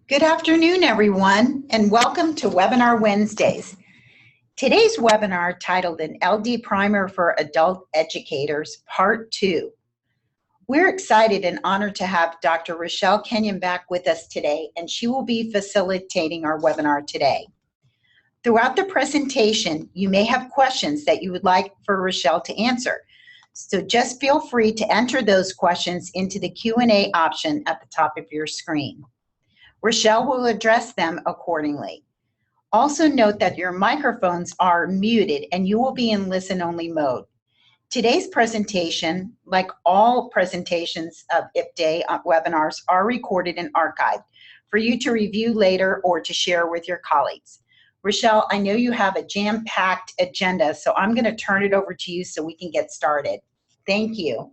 Good afternoon, everyone, and welcome to Webinar Wednesdays. Today's webinar, titled An LD Primer for Adult Educators, Part 2. We're excited and honored to have Dr. Rochelle Kenyon back with us today, and she will be facilitating our webinar today. Throughout the presentation, you may have questions that you would like for Rochelle to answer. So just feel free to enter those questions into the Q&A option at the top of your screen. Rochelle will address them accordingly. Also note that your microphones are muted and you will be in listen-only mode. Today's presentation, like all presentations of IPDAY webinars, are recorded and archived for you to review later or to share with your colleagues. Rochelle, I know you have a jam-packed agenda, so I'm going to turn it over to you so we can get started. Thank you.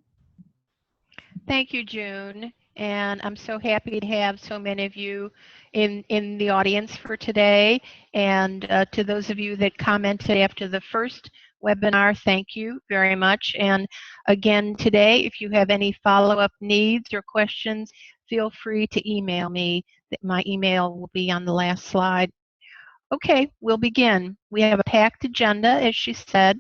Thank you, June. And I'm so happy to have so many of you in the audience for today. And to those of you that commented after the first webinar, thank you very much. And again today, if you have any follow-up needs or questions, feel free to email me. My email will be on the last slide. Okay, we'll begin. We have a packed agenda, as she said.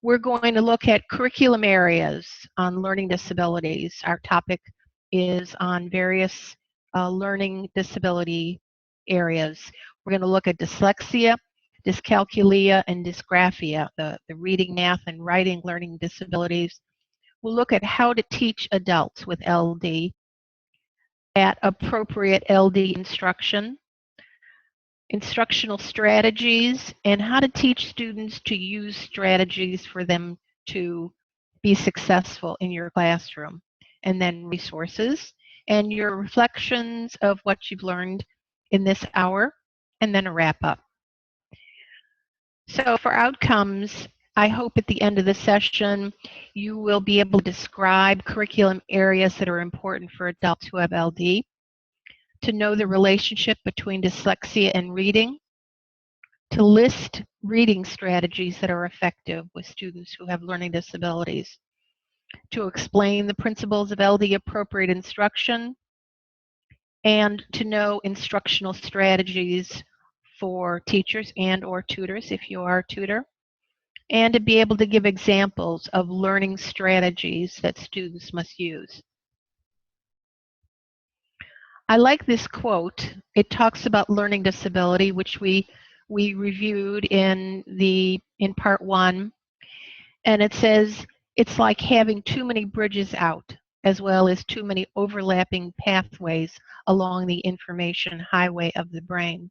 We're going to look at curriculum areas on learning disabilities. Our topic is on various learning disability areas. We're going to look at dyslexia, dyscalculia, and dysgraphia, the reading, math, and writing learning disabilities. We'll look at how to teach adults with LD, at appropriate LD instruction, instructional strategies, and how to teach students to use strategies for them to be successful in your classroom. And then resources and your reflections of what you've learned in this hour, and then a wrap up. So for outcomes, I hope at the end of the session you will be able to describe curriculum areas that are important for adults who have LD, to know the relationship between dyslexia and reading, to list reading strategies that are effective with students who have learning disabilities, to explain the principles of LD appropriate instruction, and to know instructional strategies for teachers and or tutors if you are a tutor, and to be able to give examples of learning strategies that students must use. I like this quote. It talks about learning disability, which we reviewed in part 1, and it says it's like having too many bridges out, as well as too many overlapping pathways along the information highway of the brain.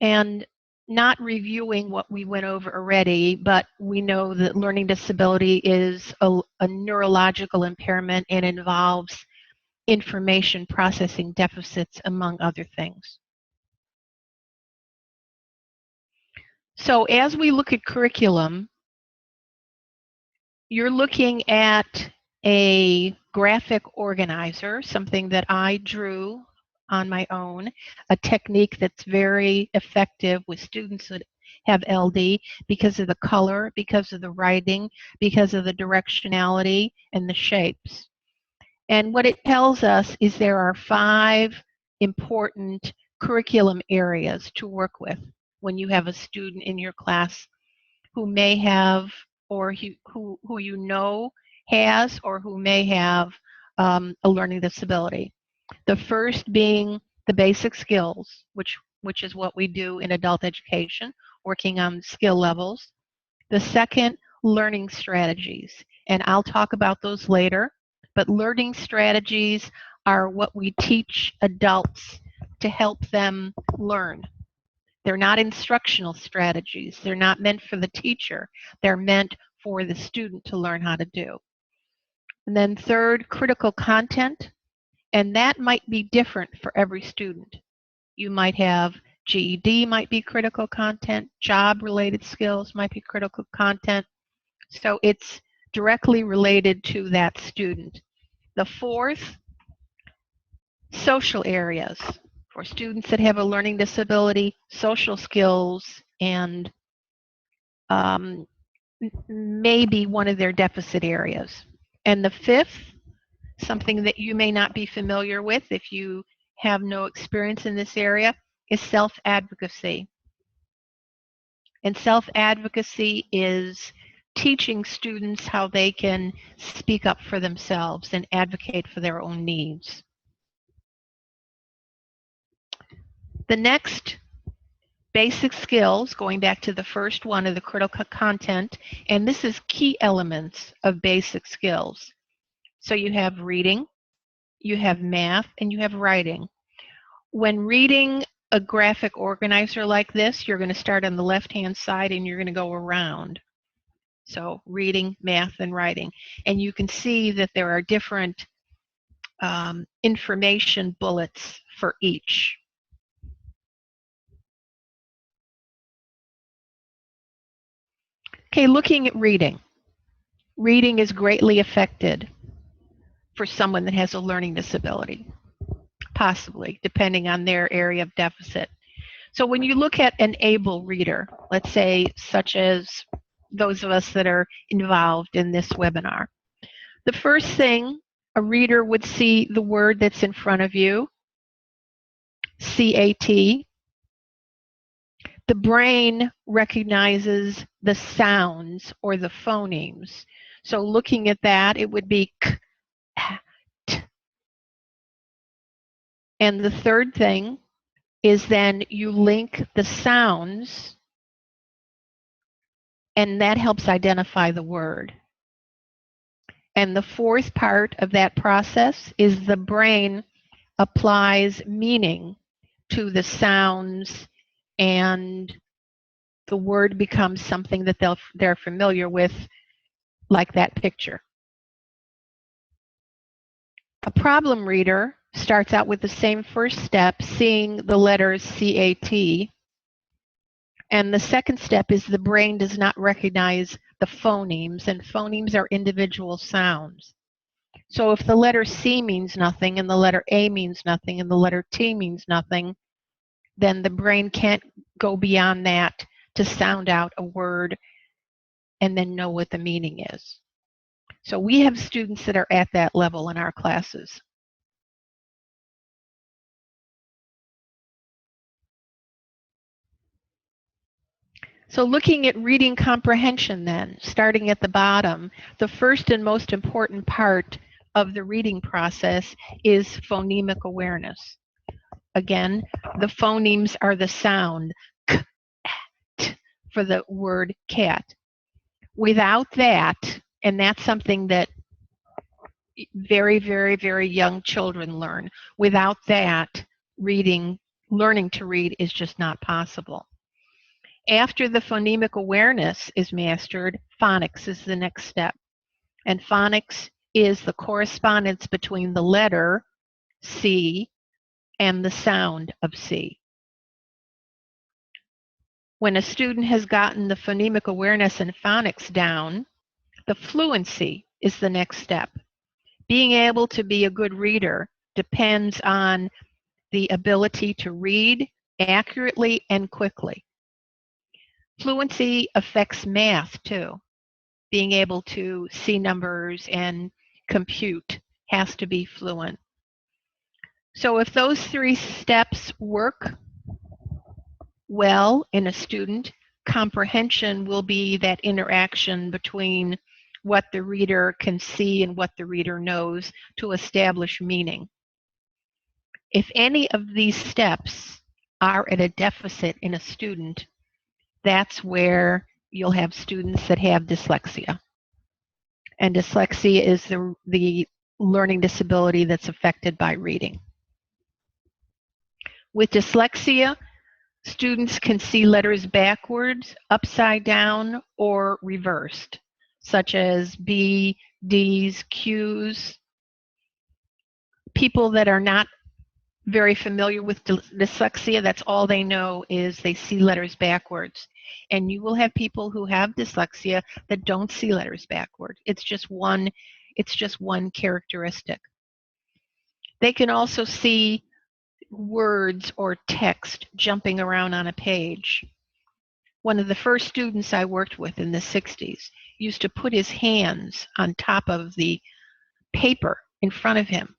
And not reviewing what we went over already, but we know that learning disability is a neurological impairment and involves information processing deficits, among other things. So as we look at curriculum, you're looking at a graphic organizer, something that I drew on my own, a technique that's very effective with students that have LD because of the color, because of the writing, because of the directionality and the shapes. And what it tells us is there are 5 important curriculum areas to work with when you have a student in your class who may have, or who you know has, or who may have a learning disability. The first being the basic skills, which is what we do in adult education, working on skill levels. The second, learning strategies, and I'll talk about those later. But learning strategies are what we teach adults to help them learn. They're not instructional strategies. They're not meant for the teacher. They're meant for the student to learn how to do. And then third, critical content, and that might be different for every student. You might have GED might be critical content, job-related skills might be critical content. So it's directly related to that student. The fourth, social areas. For students that have a learning disability, social skills and maybe one of their deficit areas. And the fifth, something that you may not be familiar with if you have no experience in this area, is self-advocacy. And self-advocacy is teaching students how they can speak up for themselves and advocate for their own needs. The next basic skills, going back to the first one, of the critical content, and this is key elements of basic skills. So you have reading, you have math, and you have writing. When reading a graphic organizer like this, you're going to start on the left-hand side and you're going to go around. So reading, math, and writing. And you can see that there are different information bullets for each. Okay, looking at reading. Reading is greatly affected for someone that has a learning disability, possibly, depending on their area of deficit. So when you look at an able reader, let's say such as those of us that are involved in this webinar, the first thing a reader would see the word that's in front of you, CAT. The brain recognizes the sounds or the phonemes. So looking at that, it would be K, T. And the third thing is then you link the sounds, and that helps identify the word. And the fourth part of that process is the brain applies meaning to the sounds, and the word becomes something that they're familiar with, like that picture. A problem reader starts out with the same first step, seeing the letters CAT, and the second step is the brain does not recognize the phonemes, and phonemes are individual sounds. So if the letter C means nothing, and the letter A means nothing, and the letter T means nothing, then the brain can't go beyond that to sound out a word and then know what the meaning is. So we have students that are at that level in our classes. So looking at reading comprehension then, starting at the bottom, the first and most important part of the reading process is phonemic awareness. Again, the phonemes are the sound k, t, for the word cat. Without that, and that's something that very, very, very young children learn. Without that, learning to read is just not possible. After the phonemic awareness is mastered, phonics is the next step. And phonics is the correspondence between the letter C and the sound of C. When a student has gotten the phonemic awareness and phonics down, the fluency is the next step. Being able to be a good reader depends on the ability to read accurately and quickly. Fluency affects math too. Being able to see numbers and compute has to be fluent. So if those three steps work well in a student, comprehension will be that interaction between what the reader can see and what the reader knows to establish meaning. If any of these steps are at a deficit in a student, that's where you'll have students that have dyslexia. And dyslexia is the learning disability that's affected by reading. With dyslexia, students can see letters backwards, upside down, or reversed, such as B, D's, Q's. People that are not very familiar with dyslexia, that's all they know is they see letters backwards. And you will have people who have dyslexia that don't see letters backwards. It's just one characteristic. They can also see words or text jumping around on a page. One of the first students I worked with in the 60s used to put his hands on top of the paper in front of him.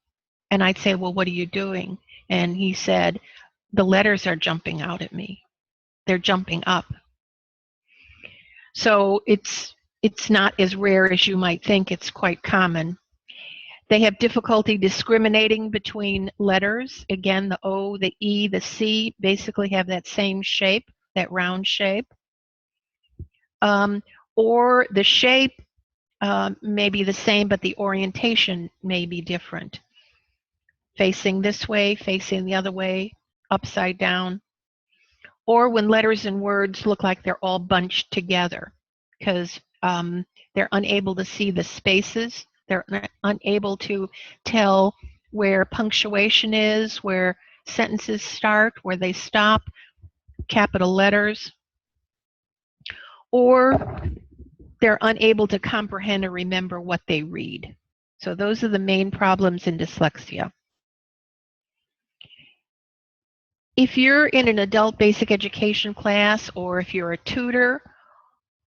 And I'd say, well, what are you doing? And he said, the letters are jumping out at me. They're jumping up. So it's not as rare as you might think. It's quite common. They have difficulty discriminating between letters. Again, the O, the E, the C basically have that same shape, that round shape. Or the shape may be the same, but the orientation may be different. Facing this way, facing the other way, upside down. Or when letters and words look like they're all bunched together, because they're unable to see the spaces. They're unable to tell where punctuation is, where sentences start, where they stop, capital letters. Or they're unable to comprehend or remember what they read. So those are the main problems in dyslexia. If you're in an adult basic education class, or if you're a tutor,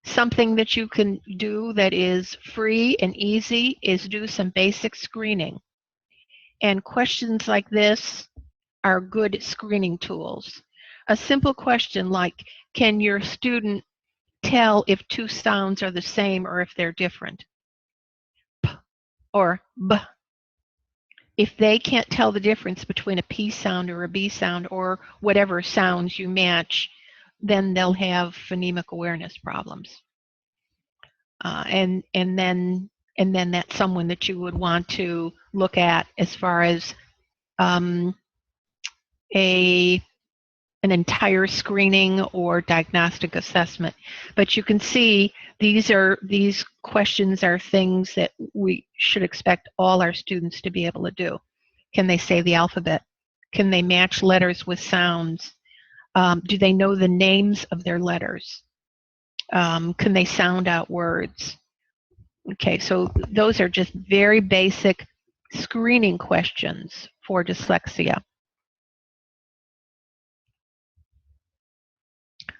something that you can do that is free and easy is do some basic screening. And questions like this are good screening tools. A simple question like, can your student tell if two sounds are the same or if they're different? P or B. If they can't tell the difference between a P sound or a B sound or whatever sounds you match, then they'll have phonemic awareness problems. And then that's someone that you would want to look at as far as an entire screening or diagnostic assessment. But you can see these questions are things that we should expect all our students to be able to do. Can they say the alphabet? Can they match letters with sounds? Do they know the names of their letters? Can they sound out words? Okay, so those are just very basic screening questions for dyslexia.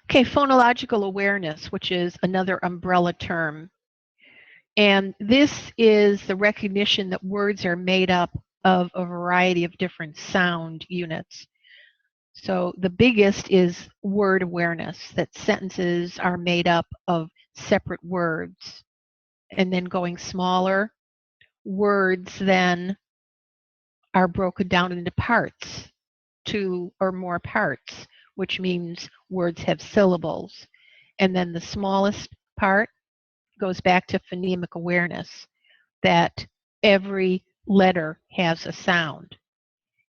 Okay, phonological awareness, which is another umbrella term. And this is the recognition that words are made up of a variety of different sound units. So the biggest is word awareness, that sentences are made up of separate words. And then going smaller, words then are broken down into parts, 2 or more parts, which means words have syllables. And then the smallest part goes back to phonemic awareness, that every letter has a sound.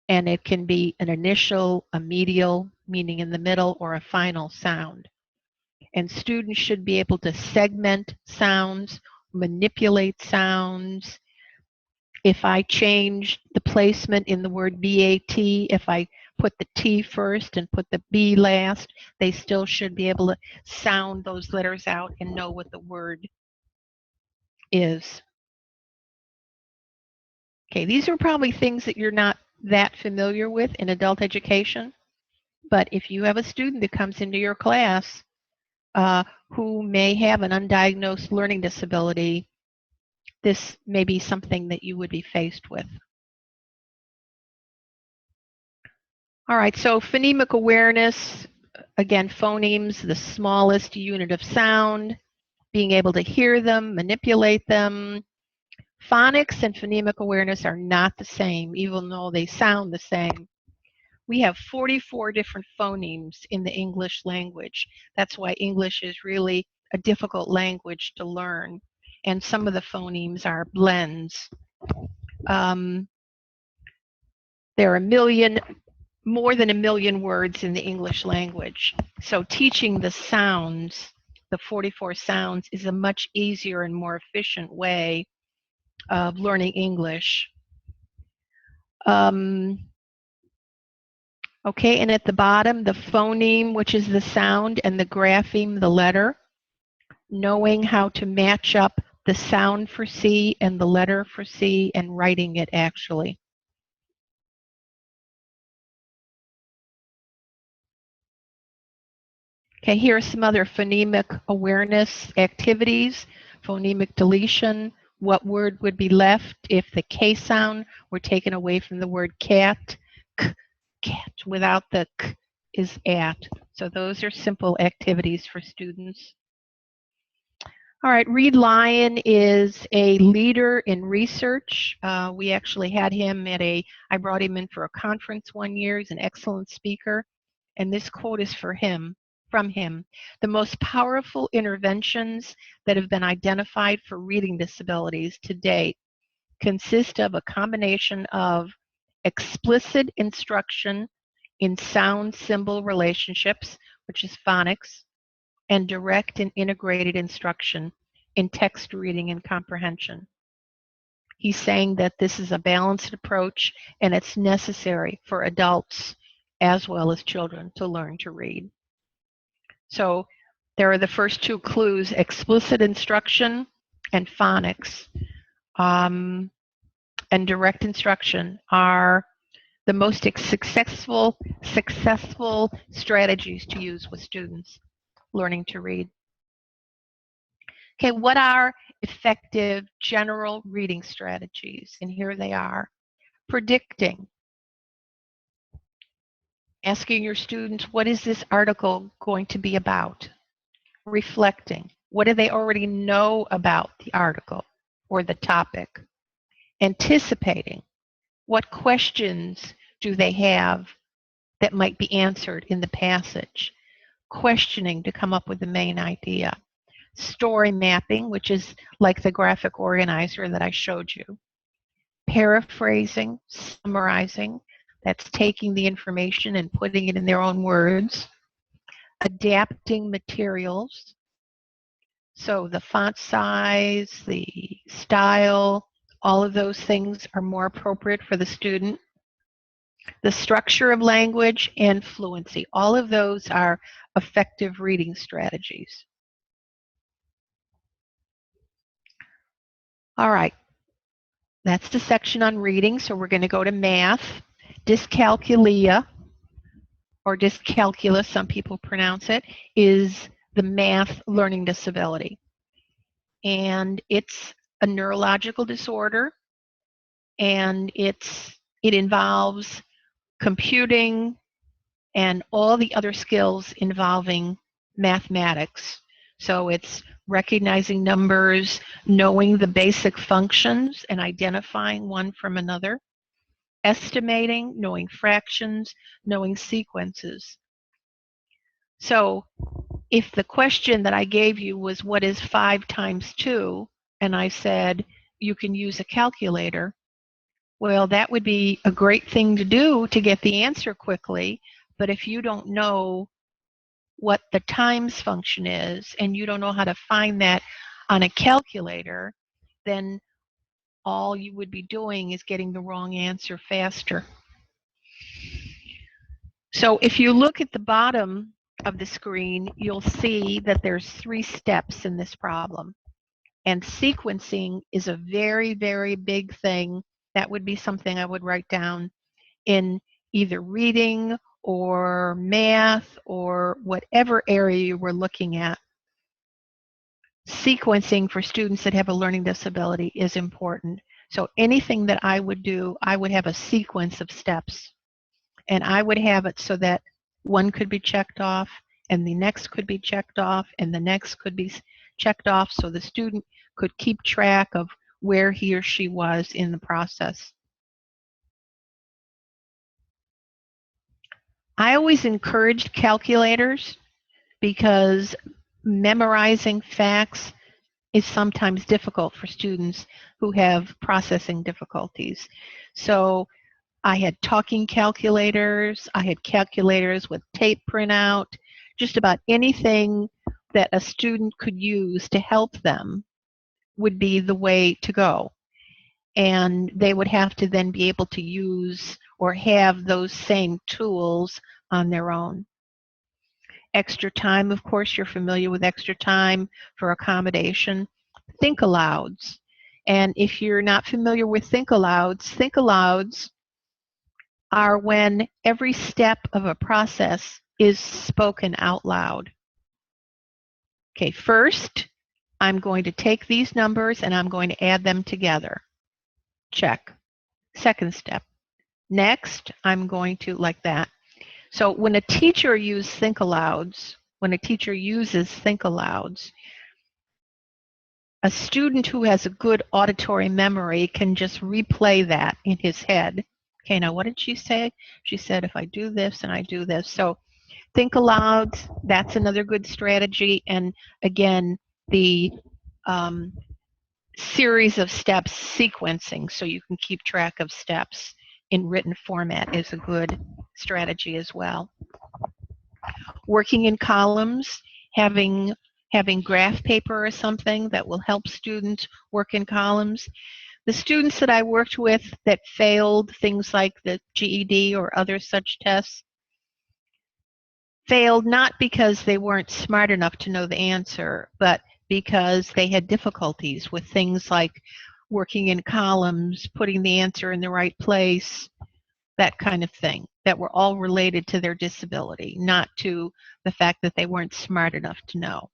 And it can be an initial, a medial, meaning in the middle, or a final sound. And students should be able to segment sounds, manipulate sounds. If I change the placement in the word BAT, if I put the T first and put the B last, they still should be able to sound those letters out and know what the word is. Okay, these are probably things that you're not that familiar with in adult education, but if you have a student that comes into your class who may have an undiagnosed learning disability, this may be something that you would be faced with. All right, so phonemic awareness, again, phonemes, the smallest unit of sound, being able to hear them, manipulate them. Phonics and phonemic awareness are not the same, even though they sound the same. We have 44 different phonemes in the English language. That's why English is really a difficult language to learn. And some of the phonemes are blends. There are more than a million words in the English language. So teaching the sounds, the 44 sounds, is a much easier and more efficient way of learning English. Okay, and at the bottom, the phoneme, which is the sound, and the grapheme, the letter. Knowing how to match up the sound for C and the letter for C and writing it actually. Okay, here are some other phonemic awareness activities. Phonemic deletion. What word would be left if the K sound were taken away from the word cat? K, cat without the k is at. So those are simple activities for students. All right, Reed Lyon is a leader in research. We actually had him I brought him in for a conference one year. He's an excellent speaker. And this quote is from him. The most powerful interventions that have been identified for reading disabilities to date consist of a combination of explicit instruction in sound-symbol relationships, which is phonics, and direct and integrated instruction in text reading and comprehension. He's saying that this is a balanced approach and it's necessary for adults as well as children to learn to read. So there are the first two clues: explicit instruction and phonics. And direct instruction are the most successful strategies to use with students learning to read. Okay, what are effective general reading strategies? And here they are. Predicting. Asking your students, what is this article going to be about? Reflecting. What do they already know about the article or the topic? Anticipating. What questions do they have that might be answered in the passage? Questioning to come up with the main idea. Story mapping, which is like the graphic organizer that I showed you. Paraphrasing, summarizing, that's taking the information and putting it in their own words. Adapting materials, so the font size, the style, all of those things are more appropriate for the student. The structure of language and fluency, all of those are effective reading strategies. All right, that's the section on reading, so we're going to go to math. Dyscalculia, or dyscalculia, some people pronounce it, is the math learning disability. And it's a neurological disorder, and it involves computing and all the other skills involving mathematics. So it's recognizing numbers, knowing the basic functions and identifying one from another, estimating, knowing fractions, knowing sequences. So if the question that I gave you was, what is 5 times 2? And I said, you can use a calculator. Well, that would be a great thing to do to get the answer quickly. But if you don't know what the times function is and you don't know how to find that on a calculator, then all you would be doing is getting the wrong answer faster. So if you look at the bottom of the screen, you'll see that there's 3 steps in this problem. And sequencing is a very, very big thing. That would be something I would write down in either reading or math or whatever area you were looking at. Sequencing for students that have a learning disability is important. So anything that I would do, I would have a sequence of steps. And I would have it so that one could be checked off, and the next could be checked off, and the next could be checked off, so the student could keep track of where he or she was in the process. I always encouraged calculators because memorizing facts is sometimes difficult for students who have processing difficulties. So I had talking calculators, I had calculators with tape printout, just about anything that a student could use to help them would be the way to go. And they would have to then be able to use or have those same tools on their own. Extra time, of course, you're familiar with extra time for accommodation. Think alouds. And if you're not familiar with think alouds are when every step of a process is spoken out loud. Okay, first, I'm going to take these numbers and I'm going to add them together. Check. Second step, Next, I'm going to, like that. So when a teacher uses think alouds, a student who has a good auditory memory can just replay that in his head. Okay, now what did she say? She said, if I do this and I do this. So think aloud, that's another good strategy. And again, the series of steps sequencing so you can keep track of steps in written format is a good strategy as well. Working in columns, having graph paper or something that will help students work in columns. The students that I worked with that failed things like the GED or other such tests failed not because they weren't smart enough to know the answer, but because they had difficulties with things like working in columns, putting the answer in the right place, that kind of thing, that were all related to their disability, not to the fact that they weren't smart enough to know.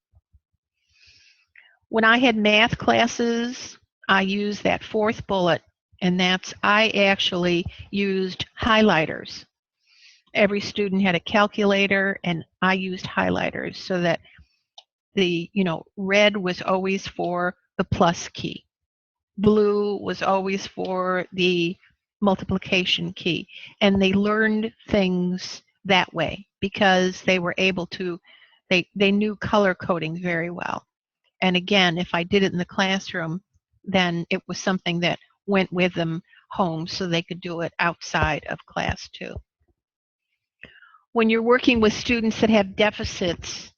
When I had math classes, I used that fourth bullet, and that's I actually used highlighters. Every student had a calculator, and I used highlighters so that the, red was always for the plus key. Blue was always for the multiplication key. And they learned things that way because they were able to, they knew color coding very well. And again, if I did it in the classroom, then it was something that went with them home so they could do it outside of class too. When you're working with students that have deficits,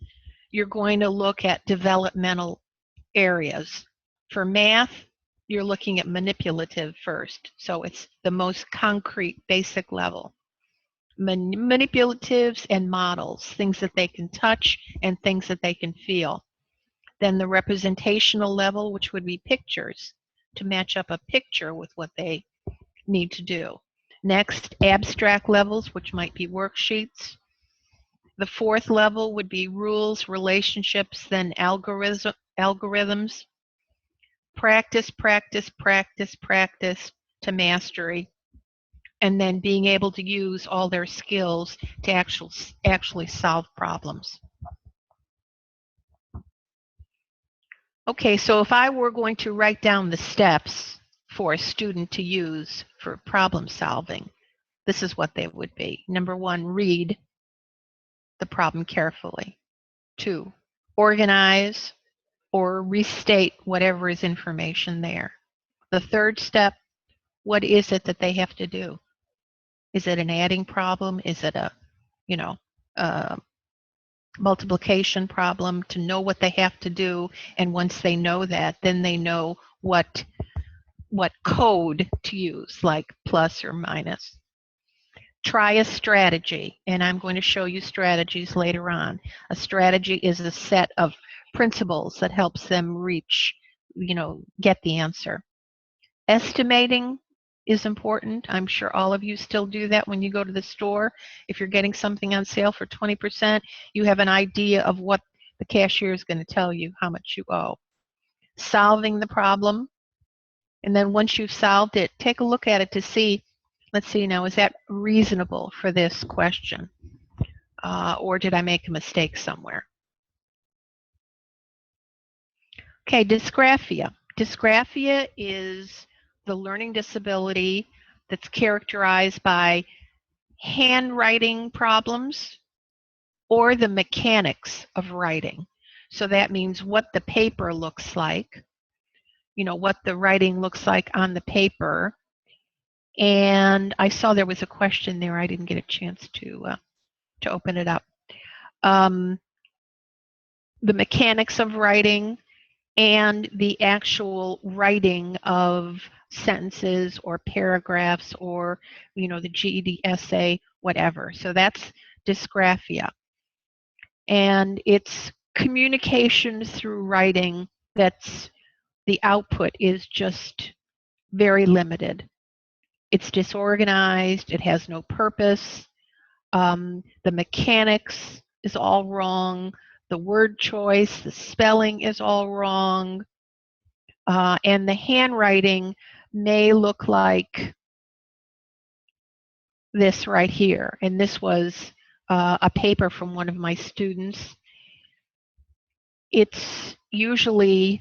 you're going to look at developmental areas. For math, you're looking at manipulative first. So it's the most concrete, basic level. Manipulatives and models, things that they can touch and things that they can feel. Then the representational level, which would be pictures, to match up a picture with what they need to do. Next, abstract levels, which might be worksheets. The fourth level would be rules, relationships, then algorithms. Practice, practice, practice, practice to mastery. And then being able to use all their skills to actually solve problems. Okay, so if I were going to write down the steps for a student to use for problem solving, this is what they would be. Number one, read the problem carefully. 2, organize or restate whatever is information there. The third step, what is it that they have to do? Is it an adding problem? Is it a, multiplication problem? To know what they have to do, and once they know that, then they know what code to use, like plus or minus. Try a strategy, and I'm going to show you strategies later on. A strategy is a set of principles that helps them reach, get the answer. Estimating is important. I'm sure all of you still do that when you go to the store. If you're getting something on sale for 20%, you have an idea of what the cashier is going to tell you how much you owe. Solving the problem, and then once you've solved it, take a look at it to see, let's see now, is that reasonable for this question? Or did I make a mistake somewhere? Okay, dysgraphia. Dysgraphia is the learning disability that's characterized by handwriting problems or the mechanics of writing. So that means what the paper looks like, what the writing looks like on the paper. And I saw there was a question there. I didn't get a chance to open it up. The mechanics of writing and the actual writing of sentences or paragraphs or, the GED essay, whatever. So that's dysgraphia. And it's communication through writing that's, the output is just very limited. It's disorganized, it has no purpose, the mechanics is all wrong, the word choice, the spelling is all wrong, and the handwriting may look like this right here, and this was a paper from one of my students. It usually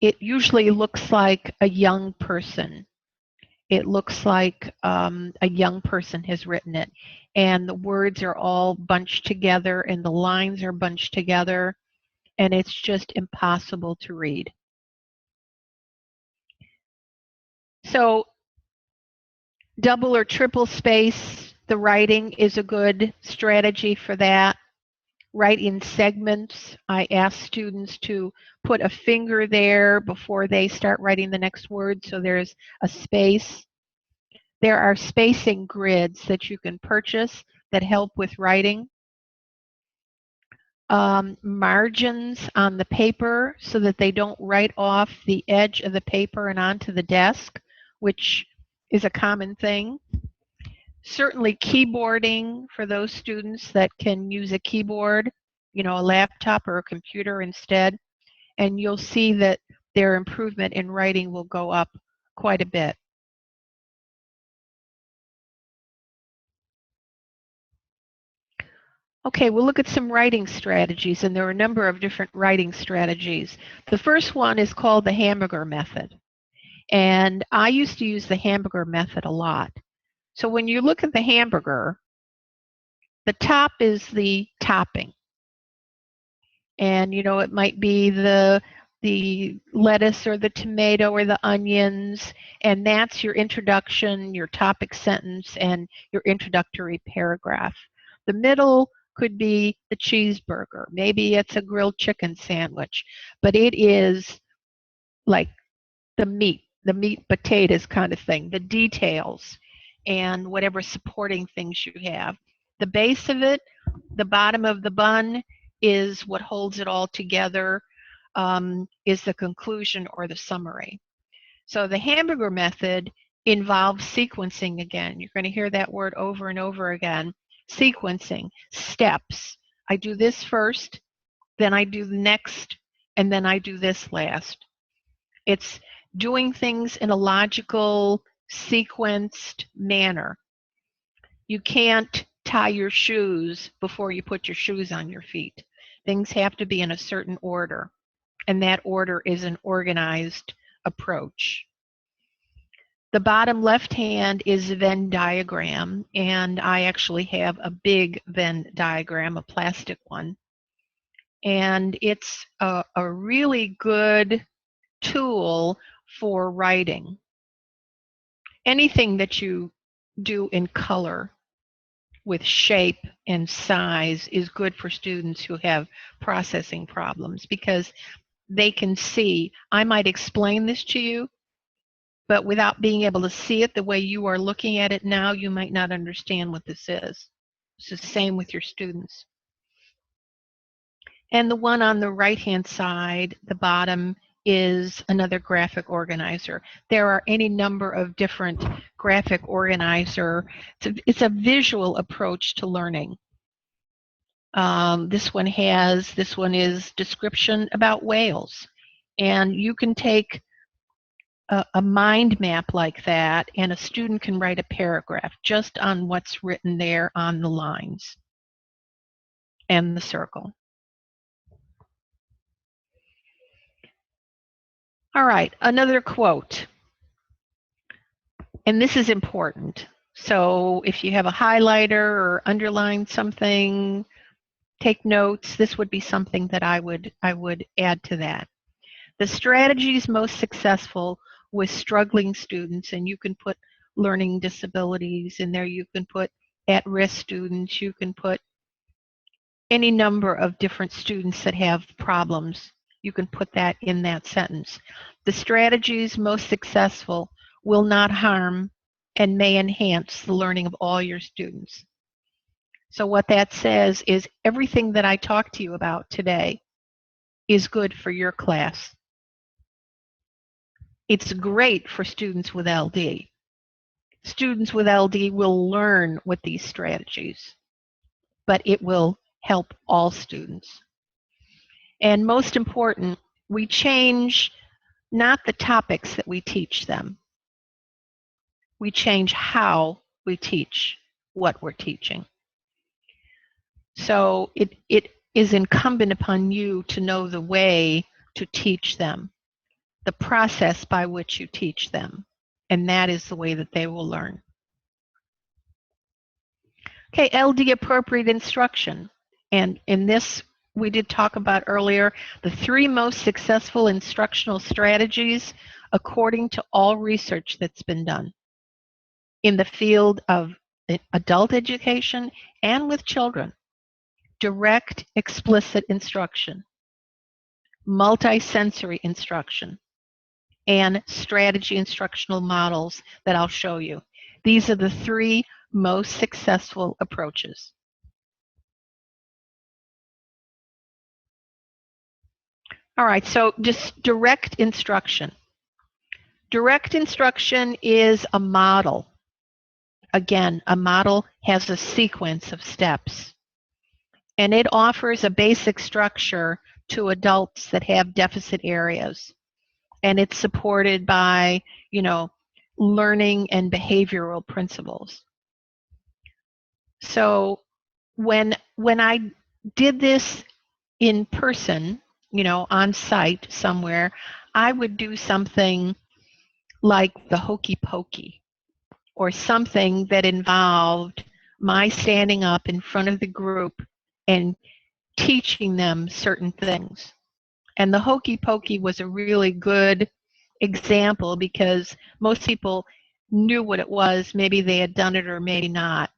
looks like a young person. It looks like a young person has written it, and the words are all bunched together and the lines are bunched together, and it's just impossible to read. So double or triple space the writing is a good strategy for that. Write in segments. I ask students to put a finger there before they start writing the next word, so there's a space. There are spacing grids that you can purchase that help with writing. Margins on the paper so that they don't write off the edge of the paper and onto the desk, which is a common thing. Certainly keyboarding for those students that can use a keyboard, a laptop or a computer instead, and you'll see that their improvement in writing will go up quite a bit. Okay, we'll look at some writing strategies, and there are a number of different writing strategies. The first one is called the Hamburger Method, and I used to use the Hamburger Method a lot. So when you look at the hamburger, the top is the topping, and it might be the lettuce or the tomato or the onions, and that's your introduction, your topic sentence, and your introductory paragraph. The middle could be the cheeseburger. Maybe it's a grilled chicken sandwich, but it is like the meat potatoes kind of thing, the details, and whatever supporting things you have. The base of it, the bottom of the bun, is what holds it all together, is the conclusion or the summary. So the Hamburger Method involves sequencing again. You're going to hear that word over and over again. Sequencing, steps. I do this first, then I do the next, and then I do this last. It's doing things in a logical, sequenced manner. You can't tie your shoes before you put your shoes on your feet. Things have to be in a certain order, and that order is an organized approach. The bottom left hand is a Venn diagram, and I actually have a big Venn diagram, a plastic one. And it's a really good tool for writing. Anything that you do in color with shape and size is good for students who have processing problems, because they can see, I might explain this to you, but without being able to see it the way you are looking at it now, you might not understand what this is. It's the same with your students. And the one on the right-hand side, the bottom, is another graphic organizer. There are any number of different graphic organizer. It's a visual approach to learning. This one is description about whales. And you can take a mind map like that, and a student can write a paragraph just on what's written there on the lines and the circle. All right, another quote. And this is important. So if you have a highlighter or underline something, take notes. This would be something that I would add to that. The strategies most successful with struggling students, and you can put learning disabilities in there, you can put at-risk students, you can put any number of different students that have problems. You can put that in that sentence. The strategies most successful will not harm and may enhance the learning of all your students. So what that says is everything that I talked to you about today is good for your class. It's great for students with LD. Students with LD will learn with these strategies, but it will help all students. And most important, we change not the topics that we teach them. We change how we teach what we're teaching. So it is incumbent upon you to know the way to teach them, the process by which you teach them, and that is the way that they will learn. Okay, LD appropriate instruction. And in this, we did talk about earlier the 3 most successful instructional strategies according to all research that's been done in the field of adult education and with children. Direct, explicit instruction, multisensory instruction, and strategy instructional models that I'll show you. These are the 3 most successful approaches. All right, so just direct instruction. Direct instruction is a model. Again, a model has a sequence of steps, and it offers a basic structure to adults that have deficit areas, and it's supported by, learning and behavioral principles. So when I did this in person, on site somewhere, I would do something like the hokey pokey, or something that involved my standing up in front of the group and teaching them certain things. And the hokey pokey was a really good example because most people knew what it was. Maybe they had done it or maybe not.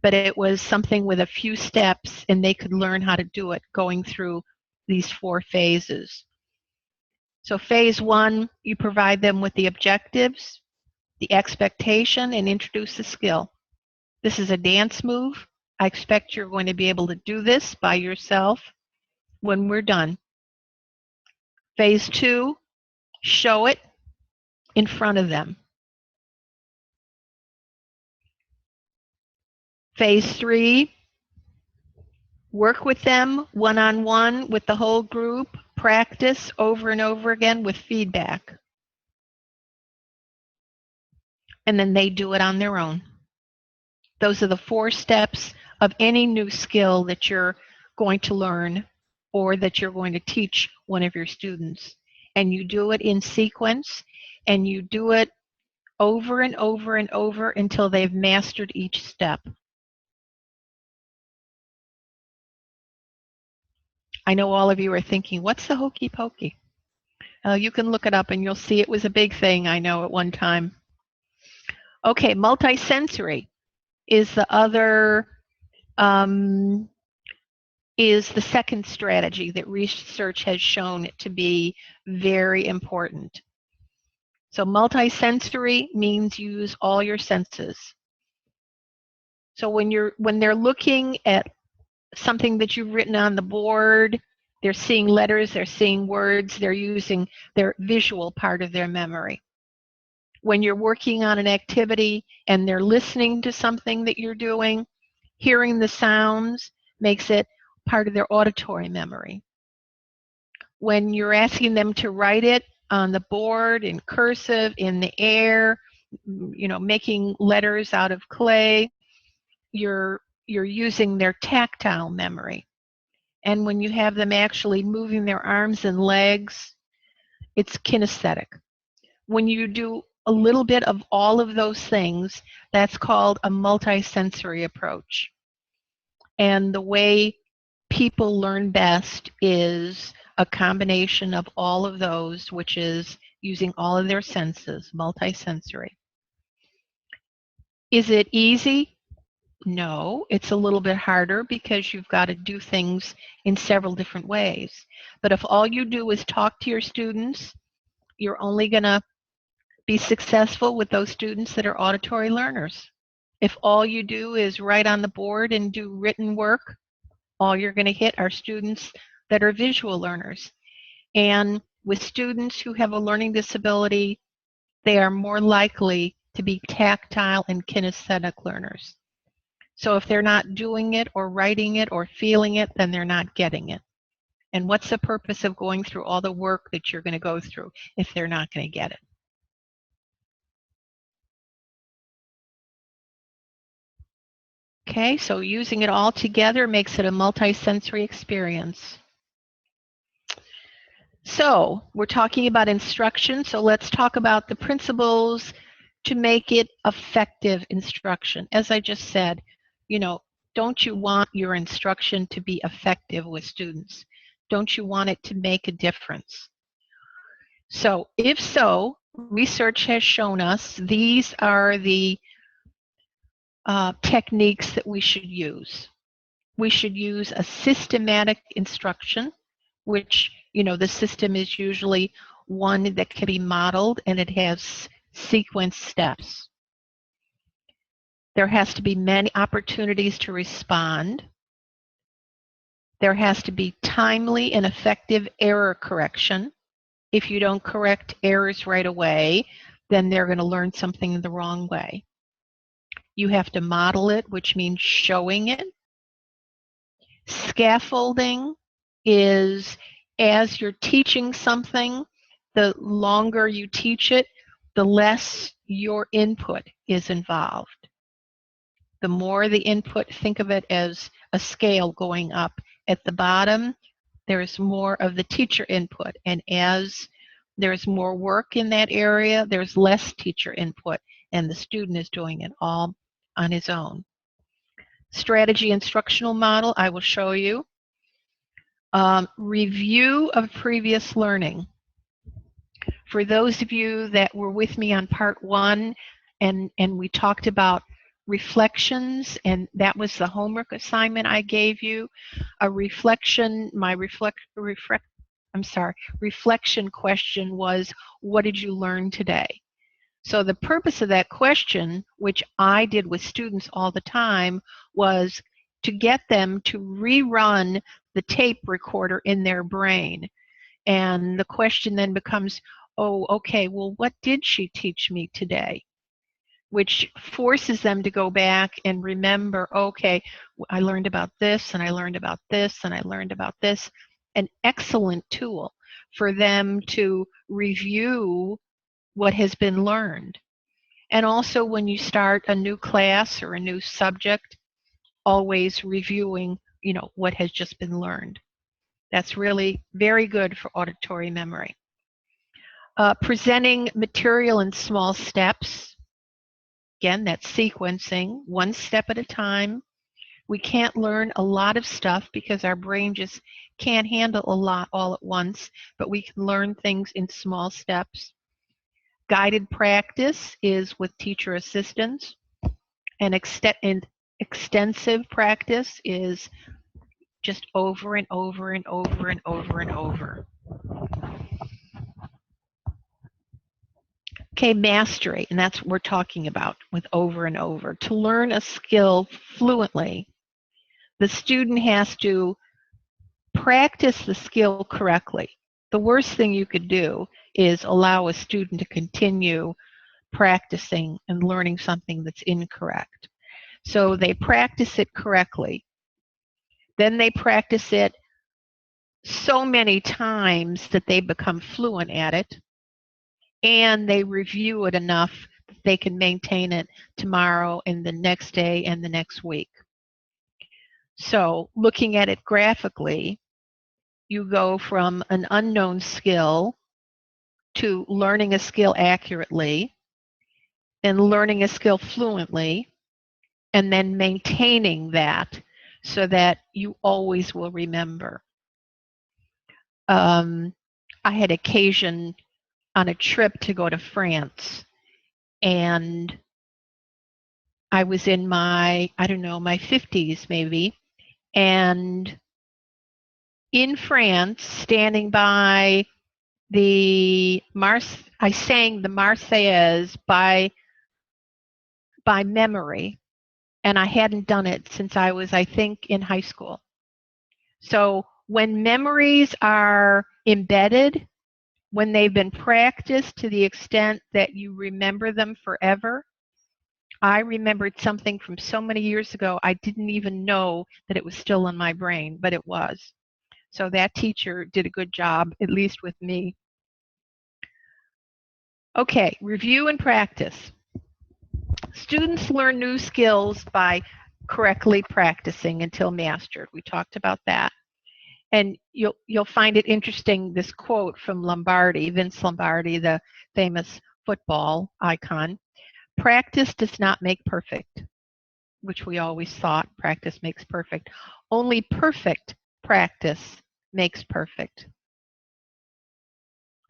But it was something with a few steps, and they could learn how to do it going through these 4 phases. So phase 1, you provide them with the objectives, the expectation, and introduce the skill. This is a dance move. I expect you're going to be able to do this by yourself when we're done. Phase 2, show it in front of them. Phase 3, work with them one-on-one with the whole group, practice over and over again with feedback. And then they do it on their own. Those are the 4 steps of any new skill that you're going to learn or that you're going to teach one of your students. And you do it in sequence, and you do it over and over and over until they've mastered each step. I know all of you are thinking, what's the hokey pokey? You can look it up and you'll see it was a big thing, I know, at one time. Okay, multisensory is the other, is the second strategy that research has shown to be very important. So multisensory means use all your senses. So when they're looking at something that you've written on the board, they're seeing letters, they're seeing words, they're using their visual part of their memory. When you're working on an activity and they're listening to something that you're doing, hearing the sounds makes it part of their auditory memory. When you're asking them to write it on the board, in cursive, in the air, making letters out of clay, you're using their tactile memory. And when you have them actually moving their arms and legs, it's kinesthetic. When you do a little bit of all of those things, that's called a multisensory approach. And the way people learn best is a combination of all of those, which is using all of their senses, multisensory. Is it easy? No, it's a little bit harder because you've got to do things in several different ways. But if all you do is talk to your students, you're only going to be successful with those students that are auditory learners. If all you do is write on the board and do written work, all you're going to hit are students that are visual learners. And with students who have a learning disability, they are more likely to be tactile and kinesthetic learners. So if they're not doing it or writing it or feeling it, then they're not getting it. And what's the purpose of going through all the work that you're going to go through if they're not going to get it? Okay, so using it all together makes it a multisensory experience. So we're talking about instruction, so let's talk about the principles to make it effective instruction. As I just said, don't you want your instruction to be effective with students? Don't you want it to make a difference? So if so, research has shown us these are the techniques that we should use. We should use a systematic instruction, which, the system is usually one that can be modeled and it has sequence steps. There has to be many opportunities to respond. There has to be timely and effective error correction. If you don't correct errors right away, then they're going to learn something the wrong way. You have to model it, which means showing it. Scaffolding is as you're teaching something, the longer you teach it, the less your input is involved. The more the input, think of it as a scale going up. At the bottom, there's more of the teacher input, and as there's more work in that area, there's less teacher input, and the student is doing it all on his own. Strategy instructional model, I will show you. Review of previous learning. For those of you that were with me on part 1, and we talked about reflections, and that was the homework assignment I gave you. A reflection, reflection question was, what did you learn today? So the purpose of that question, which I did with students all the time, was to get them to rerun the tape recorder in their brain. And the question then becomes, oh, okay, well, what did she teach me today? Which forces them to go back and remember, okay, I learned about this, and I learned about this, and I learned about this. An excellent tool for them to review what has been learned. And also when you start a new class or a new subject, always reviewing, what has just been learned. That's really very good for auditory memory. Presenting material in small steps. Again, that's sequencing, one step at a time. We can't learn a lot of stuff because our brain just can't handle a lot all at once, but we can learn things in small steps. Guided practice is with teacher assistance, and extensive practice is just over and over and over and over and over. Okay, mastery, and that's what we're talking about with over and over. To learn a skill fluently, the student has to practice the skill correctly. The worst thing you could do is allow a student to continue practicing and learning something that's incorrect. So they practice it correctly. Then they practice it so many times that they become fluent at it, and they review it enough that they can maintain it tomorrow and the next day and the next week. So looking at it graphically, you go from an unknown skill to learning a skill accurately and learning a skill fluently, and then maintaining that so that you always will remember. I had occasion on a trip to go to France, and I was in my 50s maybe, and in France, standing by I sang the Marseillaise by memory, and I hadn't done it since I was, I think, in high school. So when memories are embedded, when they've been practiced to the extent that you remember them forever, I remembered something from so many years ago, I didn't even know that it was still in my brain, but it was. So that teacher did a good job, at least with me. Okay, review and practice. Students learn new skills by correctly practicing until mastered. We talked about that. And you'll find it interesting, this quote from Lombardi, Vince Lombardi, the famous football icon. Practice does not make perfect, which we always thought practice makes perfect. Only perfect practice makes perfect.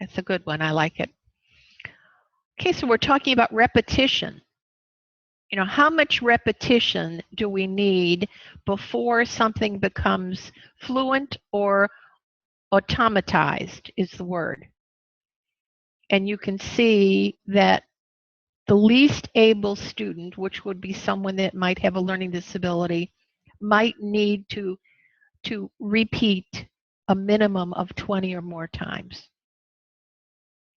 That's a good one. I like it. Okay, so we're talking about repetition. You know, how much repetition do we need before something becomes fluent or automatized is the word. And you can see that the least able student, which would be someone that might have a learning disability, might need to repeat a minimum of 20 or more times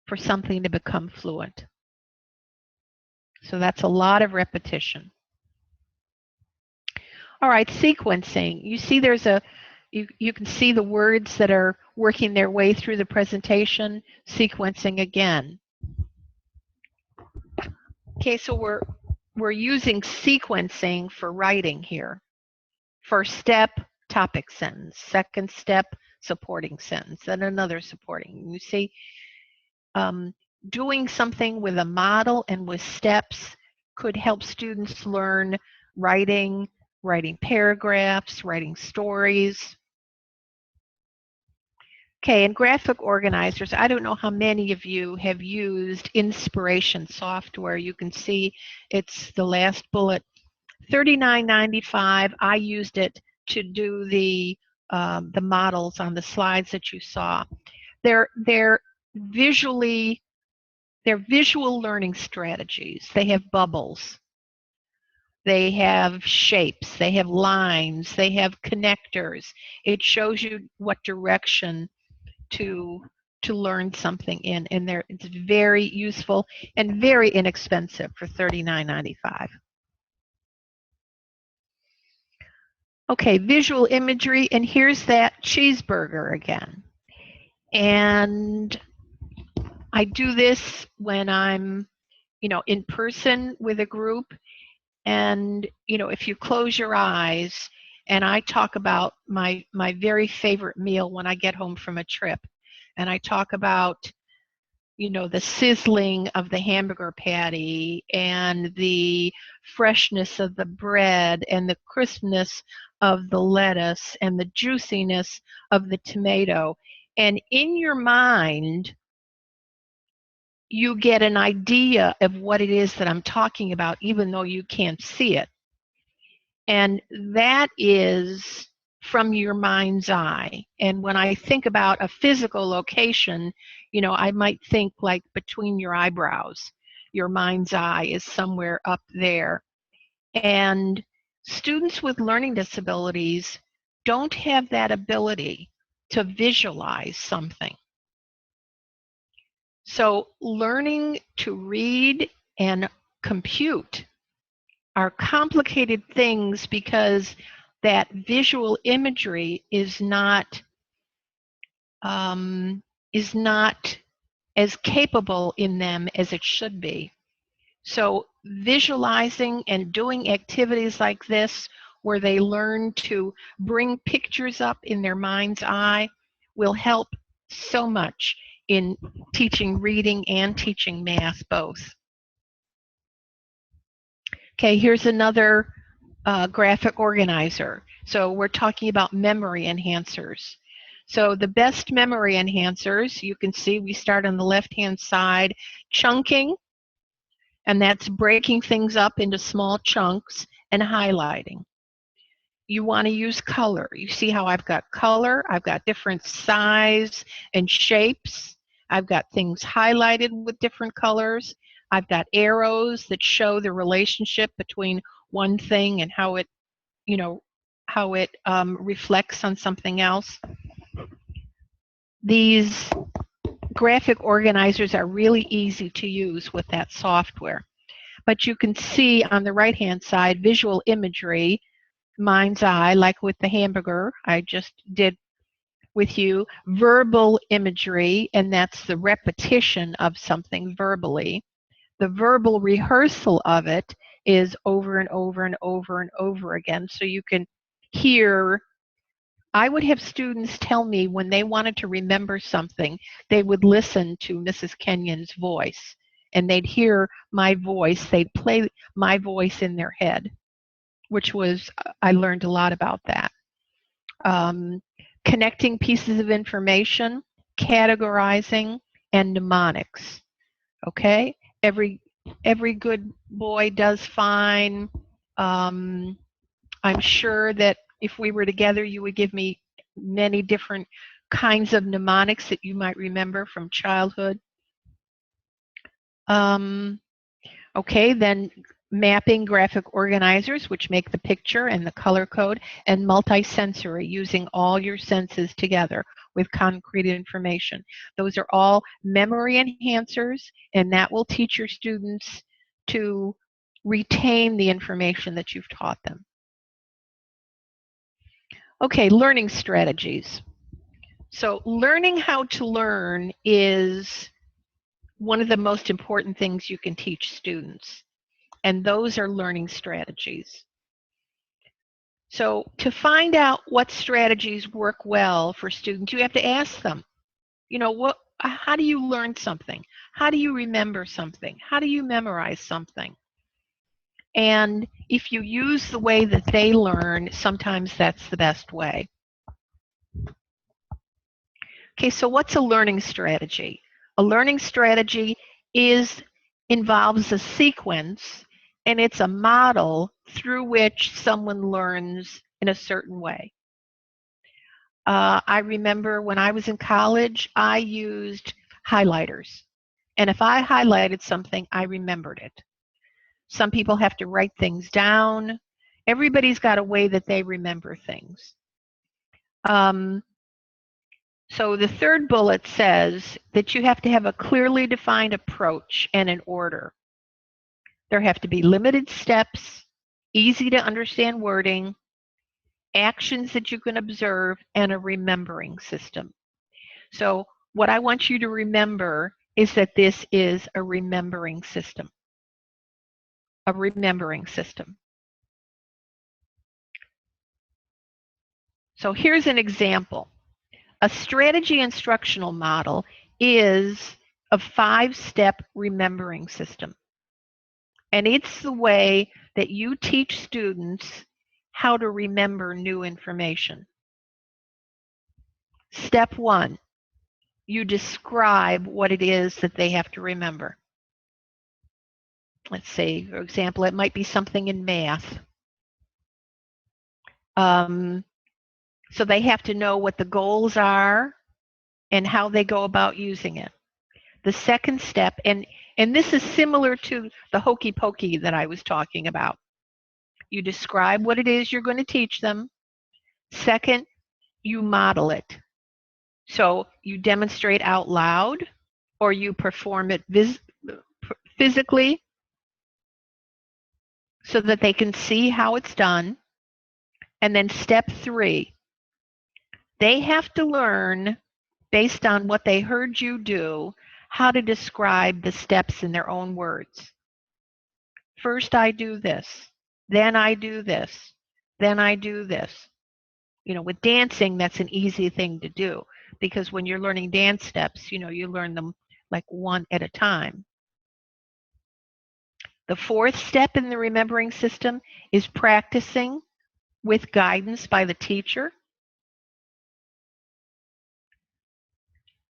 for something to become fluent. So that's a lot of repetition. All right, sequencing. You see there's you can see the words that are working their way through the presentation. Sequencing again. Okay, so we're using sequencing for writing here. First step, topic sentence. Second step, supporting sentence. Then another supporting. You see, doing something with a model and with steps could help students learn writing paragraphs, writing stories. Okay, and graphic organizers, I don't know how many of you have used Inspiration software. You can see it's the last bullet. $39.95. I used it to do the models on the slides that you saw. They're visual learning strategies. They have bubbles. They have shapes. They have lines. They have connectors. It shows you what direction to learn something in, and it's very useful and very inexpensive for $39.95. Okay, visual imagery, and here's that cheeseburger again. And I do this when I'm, in person with a group, and, if you close your eyes and I talk about my very favorite meal when I get home from a trip, and I talk about, the sizzling of the hamburger patty and the freshness of the bread and the crispness of the lettuce and the juiciness of the tomato. And in your mind, you get an idea of what it is that I'm talking about, even though you can't see it. And that is from your mind's eye. And when I think about a physical location, I might think like between your eyebrows. Your mind's eye is somewhere up there. And students with learning disabilities don't have that ability to visualize something. So learning to read and compute are complicated things because that visual imagery is not as capable in them as it should be. So visualizing and doing activities like this where they learn to bring pictures up in their mind's eye will help so much in teaching reading and teaching math both. Okay, here's another graphic organizer. So we're talking about memory enhancers. So the best memory enhancers, you can see we start on the left-hand side, chunking, and that's breaking things up into small chunks and highlighting. You want to use color. You see how I've got color, I've got different size and shapes. I've got things highlighted with different colors. I've got arrows that show the relationship between one thing and how it, reflects on something else. These graphic organizers are really easy to use with that software. But you can see on the right-hand side, visual imagery, mind's eye, like with the hamburger I just did with you, verbal imagery, and that's the repetition of something verbally, the verbal rehearsal of it, is over and over and over and over again, so you can hear. I would have students tell me when they wanted to remember something, they would listen to Mrs. Kenyon's voice, and they'd hear my voice. They'd play my voice in their head, which was, I learned a lot about that. Connecting pieces of information, categorizing, and mnemonics. Okay, every good boy does fine. I'm sure that if we were together, you would give me many different kinds of mnemonics that you might remember from childhood. Okay, then mapping graphic organizers, which make the picture and the color code, and multisensory, using all your senses together with concrete information. Those are all memory enhancers, and that will teach your students to retain the information that you've taught them. Okay, learning strategies. So learning how to learn is one of the most important things you can teach students, and those are learning strategies. So to find out what strategies work well for students, you have to ask them, you know, how do you learn something? How do you remember something? How do you memorize something? And if you use the way that they learn, sometimes that's the best way. Okay, so what's a learning strategy? A learning strategy involves a sequence, and it's a model through which someone learns in a certain way. I remember when I was in college, I used highlighters. And if I highlighted something, I remembered it. Some people have to write things down. Everybody's got a way that they remember things. So the third bullet says that you have to have a clearly defined approach and an order. There have to be limited steps, easy to understand wording, actions that you can observe, and a remembering system. So what I want you to remember is that this is a remembering system. A remembering system. So here's an example. A strategy instructional model is a 5-step remembering system. And it's the way that you teach students how to remember new information. Step 1, you describe what it is that they have to remember. Let's say, for example, it might be something in math. So they have to know what the goals are and how they go about using it. The second step, and this is similar to the hokey pokey that I was talking about. You describe what it is you're going to teach them. Second, you model it. So you demonstrate out loud, or you perform it physically so that they can see how it's done. And then step 3, they have to learn, based on what they heard you do, how to describe the steps in their own words. First I do this, then I do this, then I do this. You know, with dancing, that's an easy thing to do, because when you're learning dance steps, you know, you learn them like one at a time. The 4th step in the remembering system is practicing with guidance by the teacher.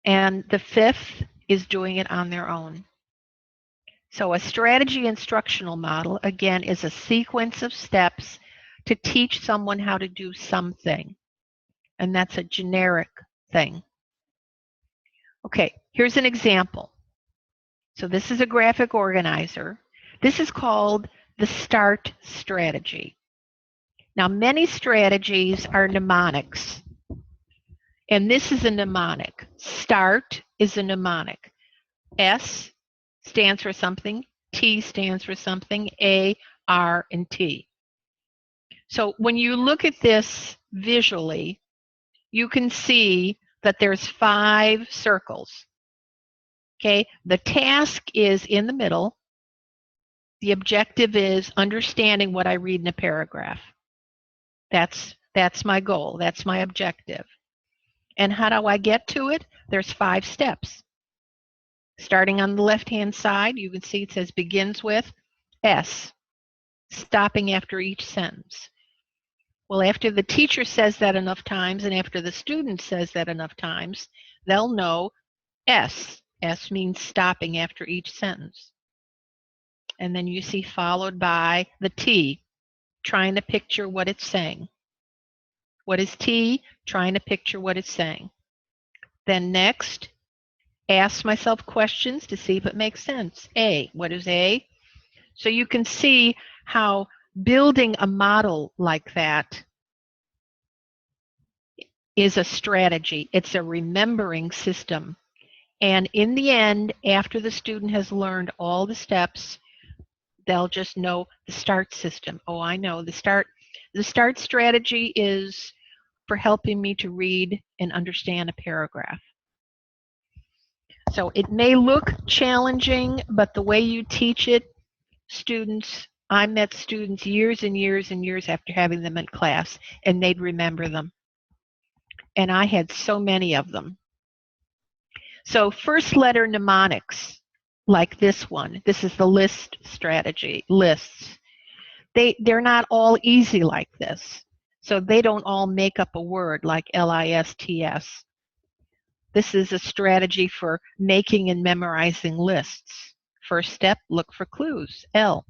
And the 5th is doing it on their own. So a strategy instructional model, again, is a sequence of steps to teach someone how to do something. And that's a generic thing. Okay, here's an example. So this is a graphic organizer. This is called the START strategy. Now, many strategies are mnemonics. And this is a mnemonic. START is a mnemonic. S stands for something, T stands for something, A, R, and T. So when you look at this visually, you can see that there's 5 circles. Okay, the task is in the middle. The objective is understanding what I read in a paragraph. That's my goal. That's my objective. And how do I get to it? There's 5 steps. Starting on the left-hand side, you can see it says begins with S, stopping after each sentence. Well, after the teacher says that enough times and after the student says that enough times, they'll know S. S means stopping after each sentence. And then you see followed by the T, trying to picture what it's saying. What is T? Trying to picture what it's saying. Then next, ask myself questions to see if it makes sense. A, what is A? So you can see how building a model like that is a strategy. It's a remembering system. And in the end, after the student has learned all the steps, they'll just know the START system. Oh, I know the START. The START strategy is for helping me to read and understand a paragraph. So it may look challenging, but the way you teach it, students, I met students years and years and years after having them in class, and they'd remember them. And I had so many of them. So first letter mnemonics, like this one. This is the list strategy, lists. They're not all easy like this. So they don't all make up a word like LISTS. This is a strategy for making and memorizing lists. First step, look for clues. L.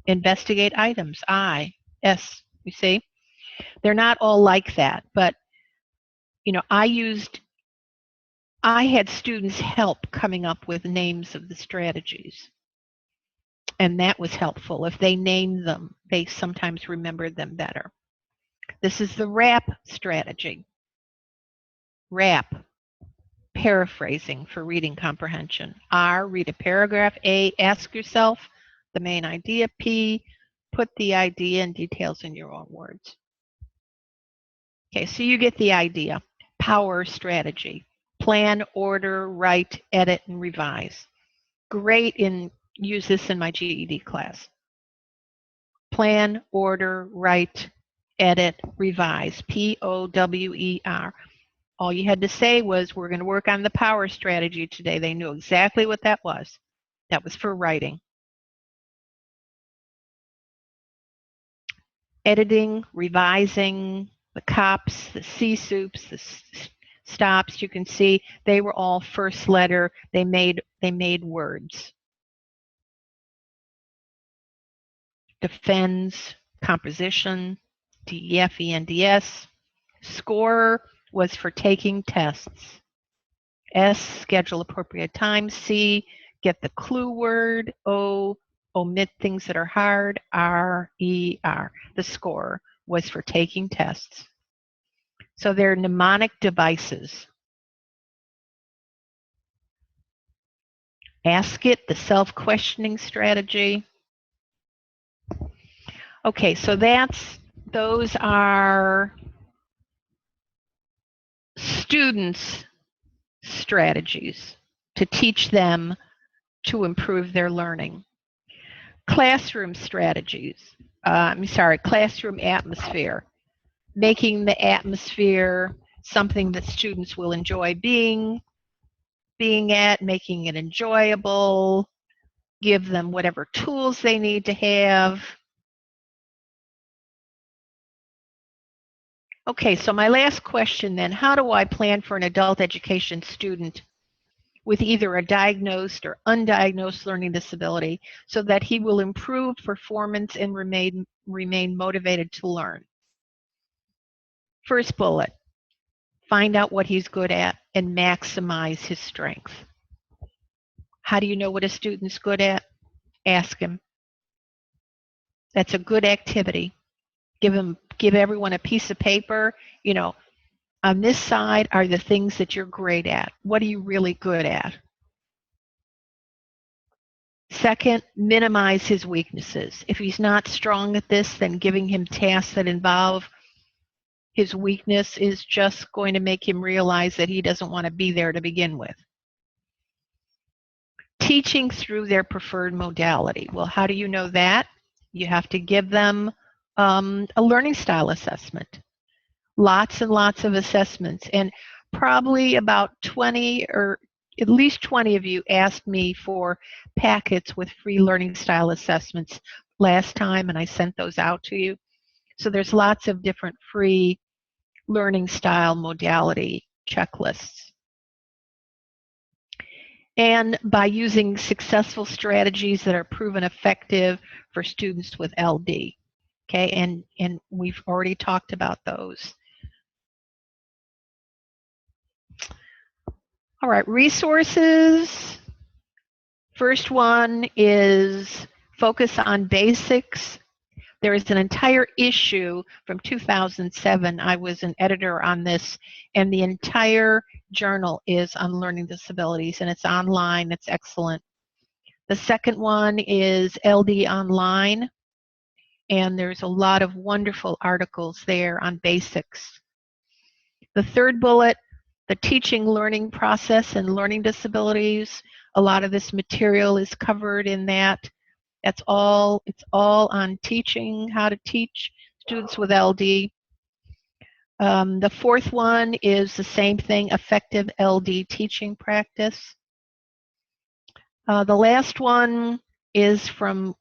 Investigate items. I. S. You see? They're not all like that, but you know, I had students help coming up with names of the strategies. And that was helpful. If they named them, they sometimes remembered them better. This is the WRAP strategy. WRAP, paraphrasing for reading comprehension. R, read a paragraph. A, ask yourself the main idea. P, put the idea and details in your own words. Okay, so you get the idea. Power strategy. Plan, order, write, edit, and revise. Great use this in my GED class. Plan, order, write, edit, revise. POWER. All you had to say was, we're going to work on the power strategy today. They knew exactly what that was. That was for writing. Editing, revising, the COPs, the C-SOUPs, the stops, you can see they were all first letter. They made words. Defends, composition, DEF, ENDS. Score was for taking tests. S, schedule appropriate time. C, get the clue word. O, omit things that are hard. R, E, R. The score was for taking tests. So they're mnemonic devices. Ask it, the self-questioning strategy. Okay, so those are students' strategies to teach them to improve their learning. Classroom strategies, classroom atmosphere, making the atmosphere something that students will enjoy being at, making it enjoyable, give them whatever tools they need to have. Okay, so my last question then, how do I plan for an adult education student with either a diagnosed or undiagnosed learning disability so that he will improve performance and remain motivated to learn? First bullet, find out what he's good at and maximize his strength. How do you know what a student's good at? Ask him. That's a good activity. Give everyone a piece of paper. You know, on this side are the things that you're great at. What are you really good at? Second, minimize his weaknesses. If he's not strong at this, then giving him tasks that involve his weakness is just going to make him realize that he doesn't want to be there to begin with. teaching through their preferred modality. Well, how do you know that? You have to give them a learning style assessment. Lots and lots of assessments. And probably about 20 or at least 20 of you asked me for packets with free learning style assessments last time, and I sent those out to you. So there's lots of different free learning style modality checklists. And by using successful strategies that are proven effective for students with LD. Okay, and we've already talked about those. All right, resources. First one is focus on basics. There is an entire issue from 2007. I was an editor on this, and the entire journal is on learning disabilities, and it's online. It's excellent. The second one is LD Online, and there's a lot of wonderful articles there on basics. The third bullet, the teaching learning process and learning disabilities. A lot of this material is covered in that. It's all on teaching, how to teach students with LD. The fourth one is the same thing, effective LD teaching practice. The last one is from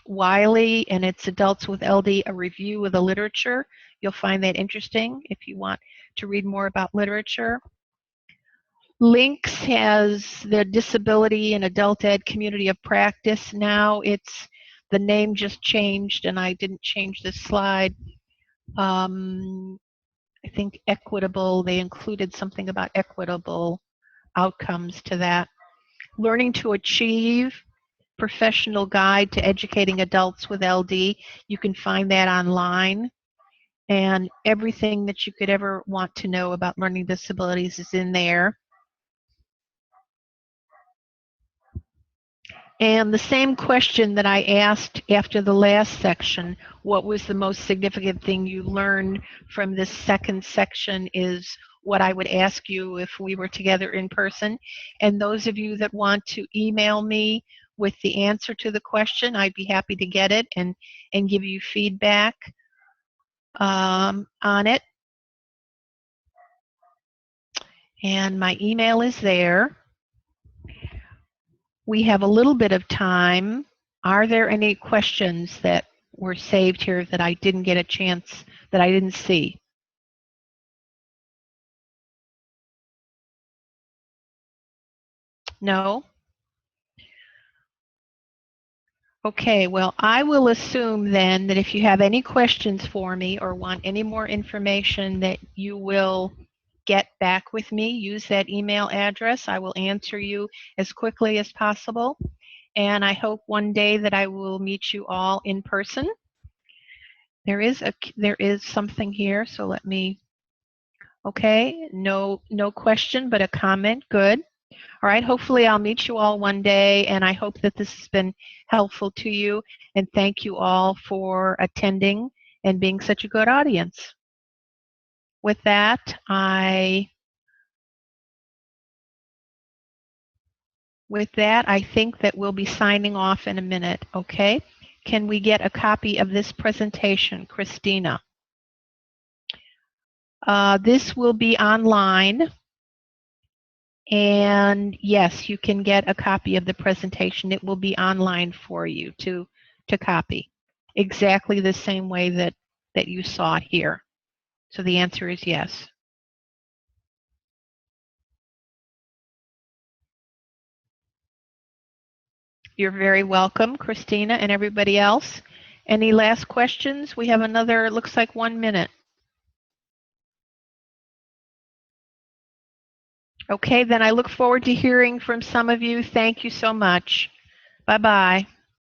Wiley, and it's Adults with LD, a review of the literature. You'll find that interesting if you want to read more about literature. Links has the Disability and Adult Ed Community of Practice. Now the name just changed, and I didn't change this slide. I think equitable, they included something about equitable outcomes to that. Learning to Achieve, Professional Guide to Educating Adults with LD. You can find that online. And everything that you could ever want to know about learning disabilities is in there. And the same question that I asked after the last section, what was the most significant thing you learned from this second section, is what I would ask you if we were together in person. And those of you that want to email me with the answer to the question, I'd be happy to get it and give you feedback on it. And my email is there. We have a little bit of time. Are there any questions that were saved here that I didn't get a chance, that I didn't see? No? Okay, well, I will assume then that if you have any questions for me or want any more information, that you will get back with me. Use that email address. I will answer you as quickly as possible. And I hope one day that I will meet you all in person. There is something here, so let me, okay, no question, but a comment, good. All right, hopefully I'll meet you all one day, and I hope that this has been helpful to you, and thank you all for attending and being such a good audience. With that, I think that we'll be signing off in a minute, okay? Can we get a copy of this presentation, Christina? This will be online, and yes, you can get a copy of the presentation. It will be online for you to copy, exactly the same way that you saw it here. So the answer is yes. You're very welcome, Christina, and everybody else. Any last questions? We have another, looks like 1 minute. Okay, then I look forward to hearing from some of you. Thank you so much. Bye-bye.